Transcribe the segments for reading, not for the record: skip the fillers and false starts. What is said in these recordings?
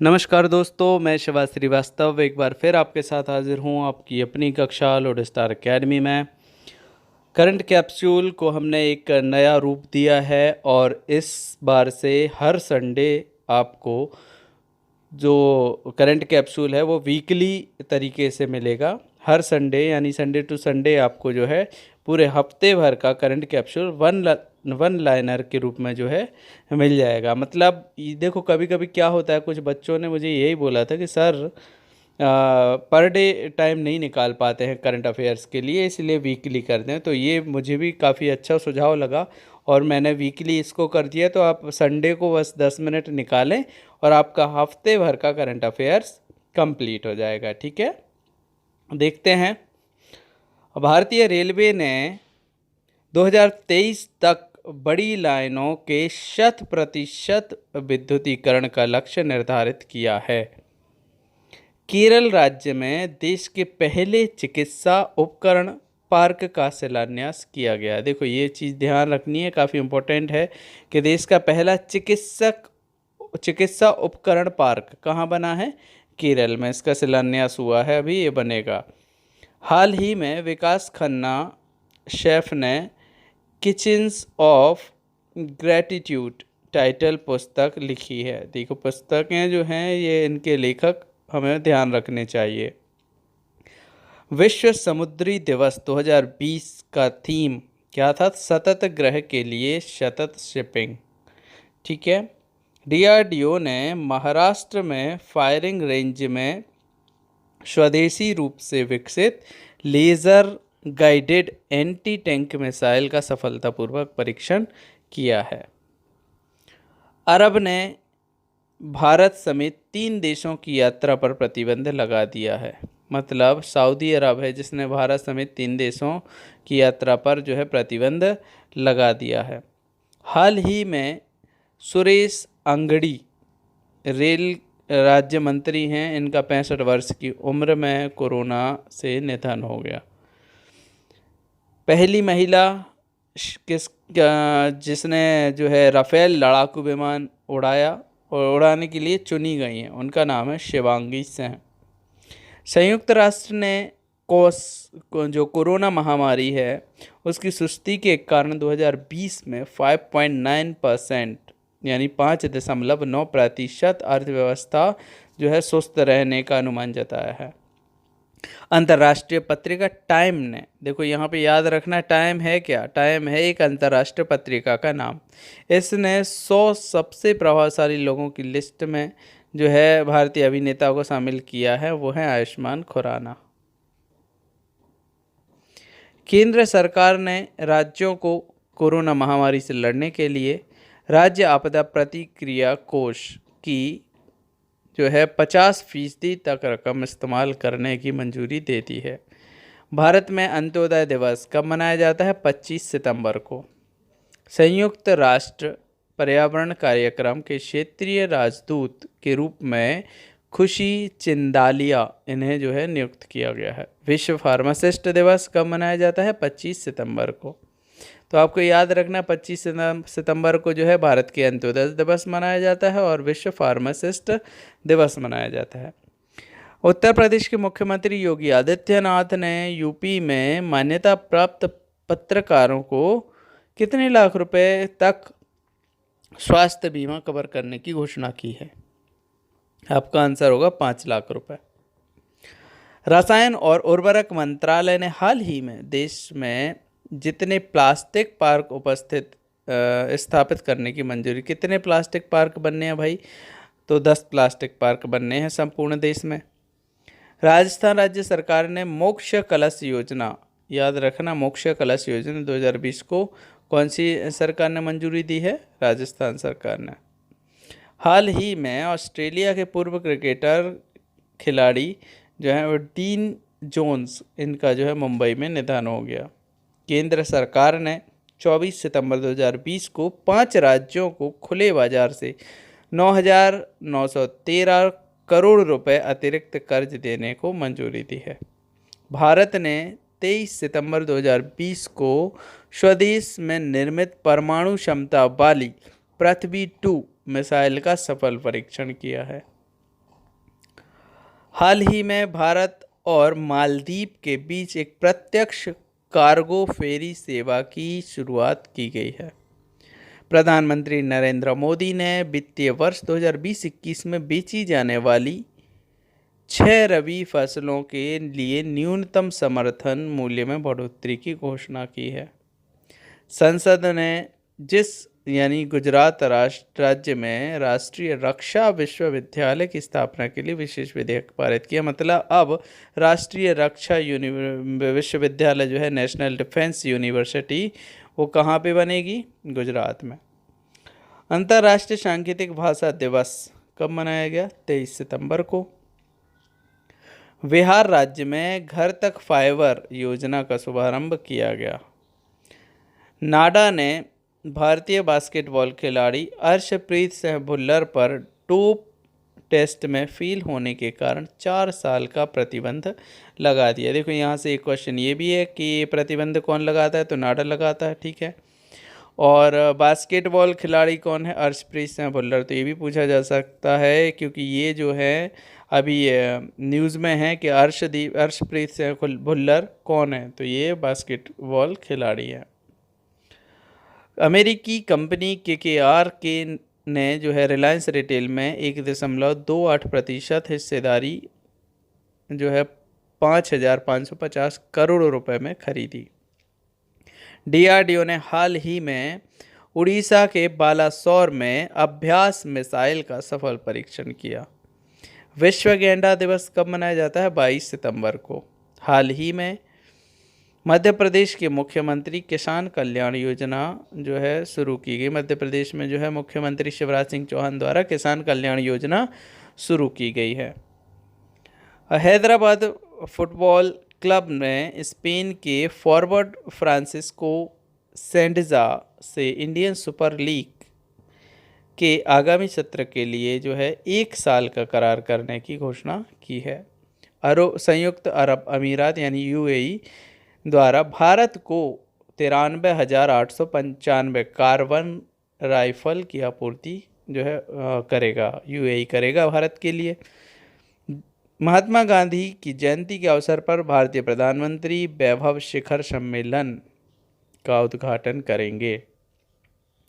नमस्कार दोस्तों, मैं शिवा श्रीवास्तव एक बार फिर आपके साथ हाजिर हूँ आपकी अपनी कक्षा लोड स्टार एकेडमी में। करंट कैप्सूल को हमने एक नया रूप दिया है और इस बार से हर संडे आपको जो करंट कैप्सूल है वो वीकली तरीके से मिलेगा। हर संडे यानी संडे टू संडे आपको जो है पूरे हफ्ते भर का करंट कैप्सूल वन लाइनर के रूप में जो है मिल जाएगा। मतलब ये देखो, कभी कभी क्या होता है, कुछ बच्चों ने मुझे यही बोला था कि सर पर डे टाइम नहीं निकाल पाते हैं करंट अफेयर्स के लिए, इसलिए वीकली कर दें। तो ये मुझे भी काफ़ी अच्छा सुझाव लगा और मैंने वीकली इसको कर दिया। तो आप संडे को बस 10 मिनट निकालें और आपका हफ्ते भर का करंट अफेयर्स कंप्लीट हो जाएगा। ठीक है, देखते हैं। भारतीय रेलवे ने 2023 तक बड़ी लाइनों के 100% विद्युतीकरण का लक्ष्य निर्धारित किया है। केरल राज्य में देश के पहले चिकित्सा उपकरण पार्क का शिलान्यास किया गया। देखो, ये चीज़ ध्यान रखनी है, काफ़ी इम्पोर्टेंट है कि देश का पहला चिकित्सा उपकरण पार्क कहाँ बना है? केरल में इसका शिलान्यास हुआ है, अभी ये बनेगा। हाल ही में विकास खन्ना शेफ ने किचन्स ऑफ ग्रैटिट्यूड टाइटल पुस्तक लिखी है। देखो, पुस्तकें जो हैं ये इनके लेखक हमें ध्यान रखने चाहिए। विश्व समुद्री दिवस 2020 का थीम क्या था? सतत ग्रह के लिए सतत शिपिंग। ठीक है। डीआरडीओ ने महाराष्ट्र में फायरिंग रेंज में स्वदेशी रूप से विकसित laser guided anti tank missile का सफलतापूर्वक परीक्षण किया है। अरब ने भारत समेत 3 देशों की यात्रा पर प्रतिबंध लगा दिया है। मतलब सऊदी अरब है जिसने भारत समेत 3 देशों की यात्रा पर जो है प्रतिबंध लगा दिया है। हाल ही में सुरेश अंगड़ी रेल राज्य मंत्री हैं, इनका 65 वर्ष की उम्र में कोरोना से निधन हो गया। पहली महिला जिसने जो है राफेल लड़ाकू विमान उड़ाया और उड़ाने के लिए चुनी गई हैं, उनका नाम है शिवांगी सिंह। संयुक्त राष्ट्र ने जो कोरोना महामारी है उसकी सुस्ती के कारण 2020 में 5.9% यानी 5.9% अर्थव्यवस्था जो है सुस्त रहने का अनुमान जताया है। अंतर्राष्ट्रीय पत्रिका टाइम ने, देखो यहाँ पे याद रखना, टाइम है क्या? टाइम है एक अंतर्राष्ट्रीय पत्रिका का नाम। इसने 100 सबसे प्रभावशाली लोगों की लिस्ट में जो है भारतीय अभिनेताओं को शामिल किया है, वो है आयुष्मान खुराना। केंद्र सरकार ने राज्यों को कोरोना महामारी से लड़ने के लिए राज्य आपदा प्रतिक्रिया कोष की जो है 50% तक रकम इस्तेमाल करने की मंजूरी दे दी है। भारत में अंत्योदय दिवस कब मनाया जाता है? 25 सितंबर को। संयुक्त राष्ट्र पर्यावरण कार्यक्रम के क्षेत्रीय राजदूत के रूप में खुशी चिंदालिया इन्हें जो है नियुक्त किया गया है। विश्व फार्मासिस्ट दिवस कब मनाया जाता है? 25 सितंबर को। तो आपको याद रखना, 25 सितंबर को जो है भारत के अंत्योदय दिवस मनाया जाता है और विश्व फार्मासिस्ट दिवस मनाया जाता है। उत्तर प्रदेश के मुख्यमंत्री योगी आदित्यनाथ ने यूपी में मान्यता प्राप्त पत्रकारों को कितने लाख रुपए तक स्वास्थ्य बीमा कवर करने की घोषणा की है? आपका आंसर होगा 5 लाख रुपए। रसायन और उर्वरक मंत्रालय ने हाल ही में देश में जितने प्लास्टिक पार्क स्थापित करने की मंजूरी, कितने प्लास्टिक पार्क बनने हैं भाई? तो 10 प्लास्टिक पार्क बनने हैं संपूर्ण देश में। राजस्थान राज्य सरकार ने मोक्ष कलश योजना, याद रखना, मोक्ष कलश योजना 2020 को कौन सी सरकार ने मंजूरी दी है? राजस्थान सरकार ने। हाल ही में ऑस्ट्रेलिया के पूर्व क्रिकेटर खिलाड़ी जो है वो डीन जोन्स, इनका जो है मुंबई में निधन हो गया। केंद्र सरकार ने 24 सितंबर 2020 को 5 राज्यों को खुले बाजार से 9,913 करोड़ रुपए अतिरिक्त कर्ज देने को मंजूरी दी है। भारत ने 23 सितंबर 2020 को स्वदेश में निर्मित परमाणु क्षमता वाली पृथ्वी 2 मिसाइल का सफल परीक्षण किया है। हाल ही में भारत और मालदीव के बीच एक प्रत्यक्ष कार्गो फेरी सेवा की शुरुआत की गई है। प्रधानमंत्री नरेंद्र मोदी ने वित्तीय वर्ष 2020-21 में बेची जाने वाली 6 रबी फसलों के लिए न्यूनतम समर्थन मूल्य में बढ़ोतरी की घोषणा की है। संसद ने जिस यानी गुजरात राज्य में राष्ट्रीय रक्षा विश्वविद्यालय की स्थापना के लिए विशेष विधेयक पारित किया। मतलब अब राष्ट्रीय रक्षा विश्वविद्यालय जो है, नेशनल डिफेंस यूनिवर्सिटी, वो कहाँ पे बनेगी? गुजरात में। अंतर्राष्ट्रीय सांकेतिक भाषा दिवस कब मनाया गया? 23 सितंबर को। बिहार राज्य में घर तक फाइबर योजना का शुभारंभ किया गया। नाडा ने भारतीय बास्केटबॉल खिलाड़ी अर्शप्रीत सिंह भुल्लर पर डोप टेस्ट में फेल होने के कारण 4 साल का प्रतिबंध लगा दिया। देखो यहाँ से एक क्वेश्चन ये भी है कि ये प्रतिबंध कौन लगाता है? तो नाडा लगाता है, ठीक है। और बास्केटबॉल खिलाड़ी कौन है? अर्शप्रीत सिंह भुल्लर। तो ये भी पूछा जा सकता है, क्योंकि ये जो है अभी न्यूज़ में है कि अर्शप्रीत सिंह भुल्लर कौन है? तो ये बास्केटबॉल खिलाड़ी है। अमेरिकी कंपनी KKR ने जो है रिलायंस रिटेल में 1.28% हिस्सेदारी जो है 5,550 करोड़ रुपए में खरीदी। DRDO ने हाल ही में उड़ीसा के बालासोर में अभ्यास मिसाइल का सफल परीक्षण किया। विश्व गैंडा दिवस कब मनाया जाता है? 22 सितंबर को। हाल ही में मध्य प्रदेश के मुख्यमंत्री किसान कल्याण योजना जो है शुरू की गई। मध्य प्रदेश में जो है मुख्यमंत्री शिवराज सिंह चौहान द्वारा किसान कल्याण योजना शुरू की गई है। हैदराबाद फुटबॉल क्लब ने स्पेन के फॉरवर्ड फ्रांसिस्को सेंडजा से इंडियन सुपर लीग के आगामी सत्र के लिए जो है 1 साल का करार करने की घोषणा की है। संयुक्त अरब अमीरात यानी UAE द्वारा भारत को 93,895 कार्बन राइफल की आपूर्ति जो है करेगा, UAE करेगा भारत के लिए। महात्मा गांधी की जयंती के अवसर पर भारतीय प्रधानमंत्री वैभव शिखर सम्मेलन का उद्घाटन करेंगे।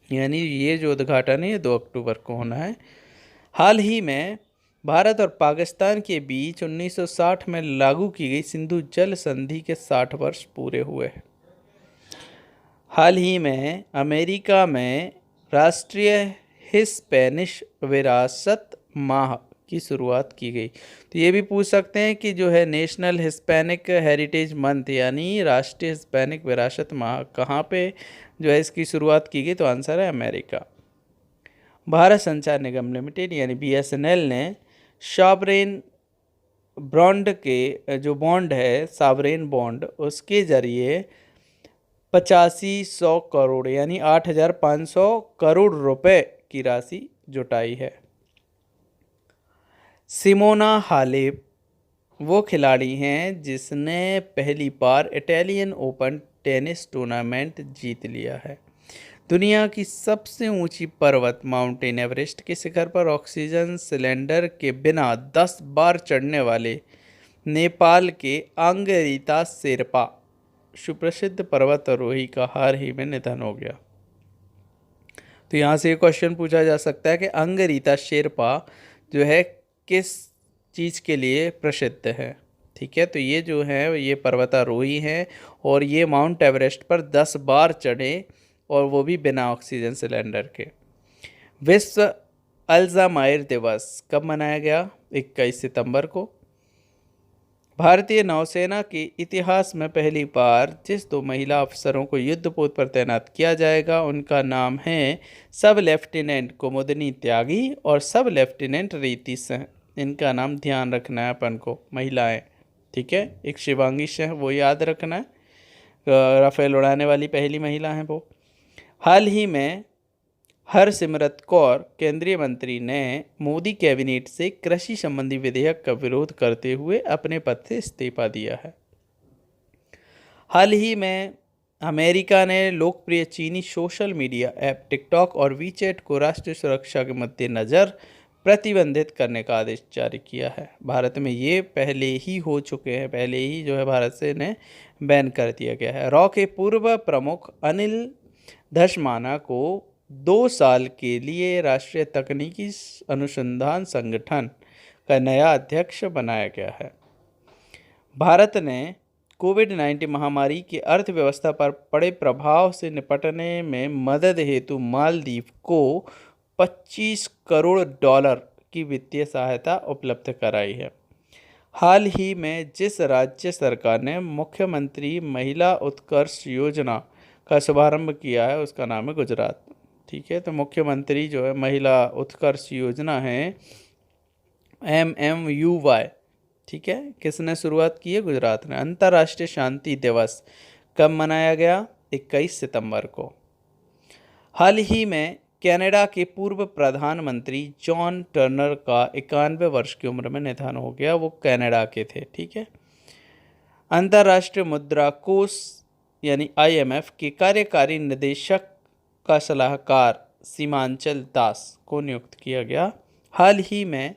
यानी ये जो उद्घाटन है 2 अक्टूबर को होना है। हाल ही में भारत और पाकिस्तान के बीच 1960 में लागू की गई सिंधु जल संधि के 60 वर्ष पूरे हुए। हाल ही में अमेरिका में राष्ट्रीय हिस्पैनिश विरासत माह की शुरुआत की गई। तो ये भी पूछ सकते हैं कि जो है नेशनल हिस्पैनिक हेरिटेज मंथ यानी राष्ट्रीय हिस्पैनिक विरासत माह कहाँ पे जो है इसकी शुरुआत की गई? तो आंसर है अमेरिका। भारत संचार निगम लिमिटेड यानी BSNL ने सॉवरेन बॉन्ड के जो बॉन्ड है, सॉवरेन बॉन्ड, उसके जरिए 8500 करोड़ यानी 8,500 करोड़ रुपए की राशि जुटाई है। सिमोना हालेप वो खिलाड़ी हैं जिसने पहली बार इटालियन ओपन टेनिस टूर्नामेंट जीत लिया है। दुनिया की सबसे ऊंची पर्वत माउंटेन एवरेस्ट के शिखर पर ऑक्सीजन सिलेंडर के बिना 10 बार चढ़ने वाले नेपाल के अंगरीता शेरपा सुप्रसिद्ध पर्वतारोही का हाल ही में निधन हो गया। तो यहाँ से ये क्वेश्चन पूछा जा सकता है कि अंगरीता शेरपा जो है किस चीज़ के लिए प्रसिद्ध है? ठीक है, तो ये जो है ये पर्वतारोही हैं और ये माउंट एवरेस्ट पर 10 बार चढ़े और वो भी बिना ऑक्सीजन सिलेंडर के। विश्व अल्जाइमर दिवस कब मनाया गया? 21 सितंबर को। भारतीय नौसेना के इतिहास में पहली बार जिस 2 महिला अफसरों को युद्धपोत पर तैनात किया जाएगा उनका नाम है सब लेफ्टिनेंट कुमुदनी त्यागी और सब लेफ्टिनेंट रीति सिंह। इनका नाम ध्यान रखना है अपन को, महिलाएं, ठीक है। एक शिवांगी सिंह वो याद रखना है, राफेल उड़ाने वाली पहली महिला हैं वो। हाल ही में हरसिमरत कौर केंद्रीय मंत्री ने मोदी कैबिनेट से कृषि संबंधी विधेयक का विरोध करते हुए अपने पद से इस्तीफा दिया है। हाल ही में अमेरिका ने लोकप्रिय चीनी सोशल मीडिया ऐप टिकटॉक और वीचैट को राष्ट्रीय सुरक्षा के मद्देनज़र प्रतिबंधित करने का आदेश जारी किया है। भारत में ये पहले ही हो चुके हैं, पहले ही जो है भारत से इन्हें बैन कर दिया गया है। रॉ के पूर्व प्रमुख अनिल धस्माना को 2 साल के लिए राष्ट्रीय तकनीकी अनुसंधान संगठन का नया अध्यक्ष बनाया गया है। भारत ने कोविड-19 महामारी की अर्थव्यवस्था पर पड़े प्रभाव से निपटने में मदद हेतु मालदीव को $25 करोड़ की वित्तीय सहायता उपलब्ध कराई है। हाल ही में जिस राज्य सरकार ने मुख्यमंत्री महिला उत्कर्ष योजना का शुभारंभ किया है उसका नाम है गुजरात। ठीक है, तो मुख्यमंत्री जो है महिला उत्कर्ष योजना है MMUY, ठीक है, किसने शुरुआत की है? गुजरात ने। अंतर्राष्ट्रीय शांति दिवस कब मनाया गया? 21 सितंबर को। हाल ही में कनाडा के पूर्व प्रधानमंत्री जॉन टर्नर का 91 वर्ष की उम्र में निधन हो गया। वो कनाडा के थे। ठीक है। अंतर्राष्ट्रीय मुद्रा कोष यानी IMF के कार्यकारी निदेशक का सलाहकार सीमांचल दास को नियुक्त किया गया। हाल ही में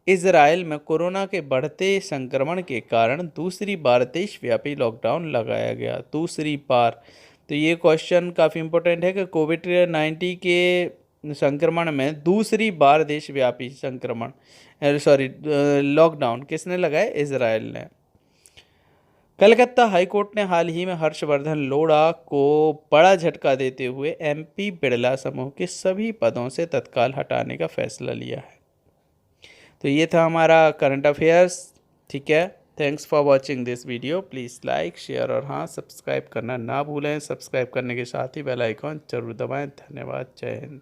इजराइल में कोरोना के बढ़ते संक्रमण के कारण दूसरी बार देशव्यापी लॉकडाउन लगाया गया। दूसरी बार, तो ये क्वेश्चन काफ़ी इम्पोर्टेंट है कि कोविड-19 के संक्रमण में दूसरी बार देशव्यापी लॉकडाउन किसने लगाया? इजराइल ने। कलकत्ता हाईकोर्ट ने हाल ही में हर्षवर्धन लोढ़ा को बड़ा झटका देते हुए MP बिड़ला समूह के सभी पदों से तत्काल हटाने का फैसला लिया है। तो ये था हमारा करंट अफेयर्स। ठीक है, thanks for watching this video. Please like, share और हाँ सब्सक्राइब करना ना भूलें। सब्सक्राइब करने के साथ ही बेल आइकॉन जरूर दबाएं। धन्यवाद। जय हिंद।